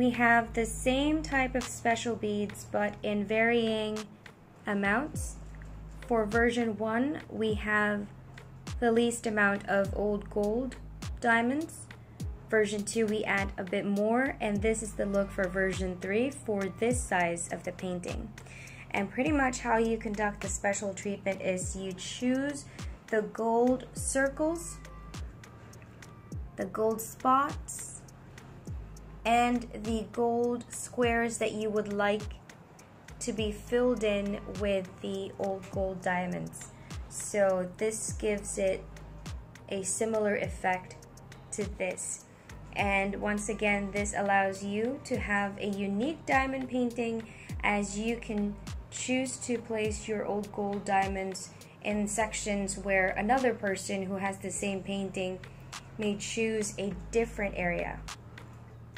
we have the same type of special beads but in varying amounts. For version 1, we have the least amount of old gold diamonds. Version 2, we add a bit more, and this is the look for version 3 for this size of the painting. And pretty much how you conduct the special treatment is you choose the gold circles, the gold spots, and the gold squares that you would like to be filled in with the old gold diamonds. So this gives it a similar effect to this. And once again, this allows you to have a unique diamond painting, as you can choose to place your old gold diamonds in sections where another person who has the same painting may choose a different area.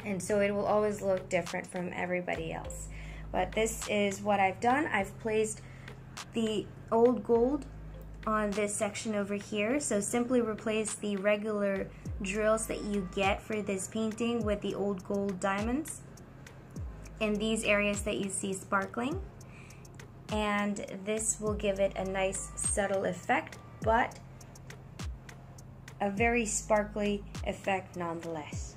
And so it will always look different from everybody else. But this is what I've done. I've placed the old gold on this section over here. So simply replace the regular drills that you get for this painting with the old gold diamonds in these areas that you see sparkling. And this will give it a nice subtle effect, but a very sparkly effect nonetheless.